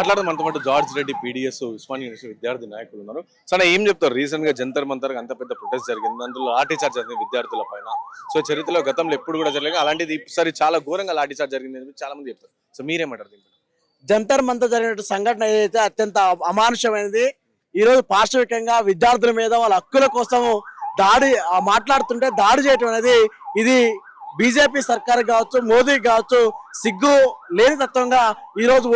మాట్లాడడం మనతో పాటు George Reddy PDS Osmania university విద్యార్థి నాయకులు ఉన్నారు. సో ఏం చెప్తారు? రీసెంట్ గా జంతర్ మంతర్ అంత పెద్ద ప్రొటెస్ట్ జరిగింది, అందులో లాఠీ చార్జ్ జరిగింది విద్యార్థుల పైన. సో చరిత్రలో గతంలో ఎప్పుడు కూడా జరగలేదు, అలాంటిది ఈసారి చాలా ఘోరంగా లాఠీ చార్జ్ జరిగింది అని చాలా మంది చెప్తారు. సో మీరేమంటారు దీనికి? జంతర్ మంతర్ జరిగిన సంఘటన ఏదైతే అత్యంత అమానుషమైనది. ఈ రోజు పార్శ్వికంగా విద్యార్థుల మీద వాళ్ళ హక్కుల కోసం దాడి మాట్లాడుతుంటే దాడి చేయటం అనేది ఇది బీజేపీ సర్కార్ కావచ్చు, మోదీ కావచ్చు, సిగ్గు లేని తత్వంగా ఈ రోజు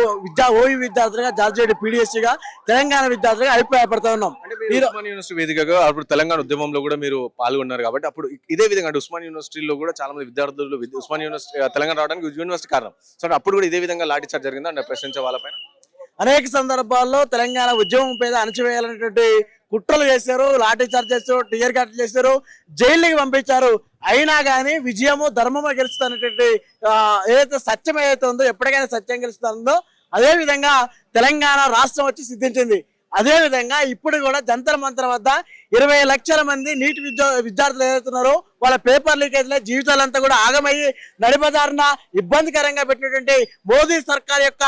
ఓయూ విద్యార్థులుగా, జార్జ్ రెడ్డి పీడిఎస్సీగా, తెలంగాణ విద్యార్థులుగా అభిప్రాయపడుతూ ఉన్నాం. ఉస్మానియా యూనివర్సిటీ వేదికగా అప్పుడు తెలంగాణ ఉద్యమంలో కూడా మీరు పాల్గొన్నారు కాబట్టి అప్పుడు ఇదే విధంగా అంటే ఉస్మానియా యూనివర్సిటీలో కూడా చాలా మంది విద్యార్థులు ఉస్మానియా యూనివర్సిటీ తెలంగాణ రావడానికి యూనివర్సిటీ కారణం. సో అప్పుడు కూడా ఇదే విధంగా లాఠీ చార్జ్ జరిగిందా అంటే ప్రశ్నించే వాళ్ళపైన? అనేక సందర్భాల్లో తెలంగాణ ఉద్యమం మీద అణచివేయాలనేటువంటి కుట్రలు చేశారు, లాఠీ చార్జ్ చేశారు, టియర్ కట్ చేశారు, జైలుకి పంపించారు. అయినా కానీ విజయము ధర్మము గెలుస్తున్నటువంటి ఏదైతే సత్యం ఏదైతే ఉందో, ఎప్పటికైనా సత్యం గెలుస్తుందో అదే విధంగా తెలంగాణ రాష్ట్రం వచ్చి సిద్ధించింది. అదే విధంగా ఇప్పుడు కూడా జంతర్ మంతర్ వద్ద 20 లక్షల మంది నీట్ విద్యార్థులు ఏదైతున్నారో వాళ్ళ పేపర్ లీకేజ్లో జీవితాలంతా కూడా ఆగమయ్యి నడిపదారిన ఇబ్బందికరంగా పెట్టినటువంటి మోదీ సర్కార్ యొక్క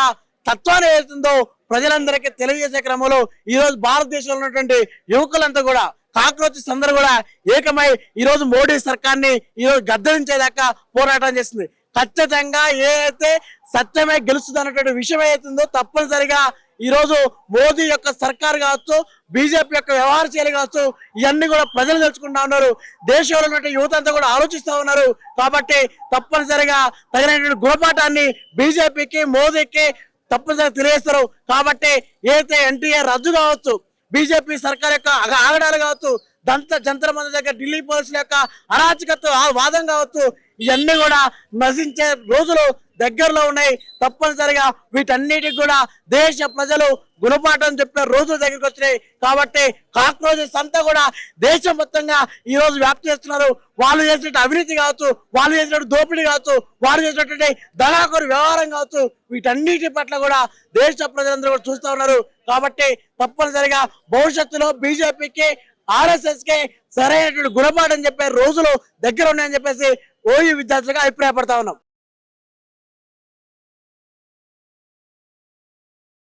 తత్వాన్ని ఏదైతుందో ప్రజలందరికీ తెలియజేసే క్రమంలో ఈ రోజు భారతదేశంలో ఉన్నటువంటి యువకులంతా కూడా, కాక్రోచెస్ అందరూ కూడా ఏకమై ఈ రోజు మోడీ సర్కార్ని ఈ రోజు గద్దరించేదాకా పోరాటం చేస్తుంది. ఖచ్చితంగా ఏదైతే సత్యమే గెలుస్తుంది అన్నటువంటి విషయం ఏదైతుందో తప్పనిసరిగా ఈ రోజు మోదీ యొక్క సర్కార్ కావచ్చు, బీజేపీ యొక్క వ్యవహార శైలి కావచ్చు, ఇవన్నీ కూడా ప్రజలు తెలుసుకుంటా ఉన్నారు. దేశంలో ఉన్నటువంటి యువత అంతా కూడా ఆలోచిస్తూ ఉన్నారు. కాబట్టి తప్పనిసరిగా తగినటువంటి గుణపాఠాన్ని బీజేపీకి, మోదీకి తప్పనిసరిగా తెలియజేస్తారు. కాబట్టి ఏదైతే ఎన్టీఆర్ రద్దు కావచ్చు, బీజేపీ సర్కార్ యొక్క ఆగడాలు కావచ్చు, జంతర్ మంతర్ దగ్గర ఢిల్లీ పోలీసుల యొక్క అరాచకత్వ వాదం కావచ్చు, ఇవన్నీ కూడా నశించే రోజులు దగ్గరలో ఉన్నాయి. తప్పనిసరిగా వీటన్నిటికి కూడా దేశ ప్రజలు గుణపాఠం చెప్పే రోజులు దగ్గరికి వచ్చినాయి. కాబట్టి కాక్రోచెస్ అంతా కూడా దేశం మొత్తంగా ఈ రోజు వ్యాప్తి చేస్తున్నారు. వాళ్ళు చేసినట్టు అవినీతి కావచ్చు, వాళ్ళు చేసినట్టు దోపిడీ కావచ్చు, వాళ్ళు చేసినటువంటి దళాకోరు వ్యవహారం కావచ్చు, వీటన్నిటి పట్ల కూడా దేశ ప్రజలందరూ కూడా చూస్తూ ఉన్నారు. కాబట్టి తప్పనిసరిగా భవిష్యత్తులో బీజేపీకి, ఆర్ఎస్ఎస్ కి సరైనటువంటి గుణపాఠం చెప్పే రోజులు దగ్గర ఉన్నాయని చెప్పేసి ఓయూ విద్యార్థులుగా అభిప్రాయపడతా ఉన్నాం.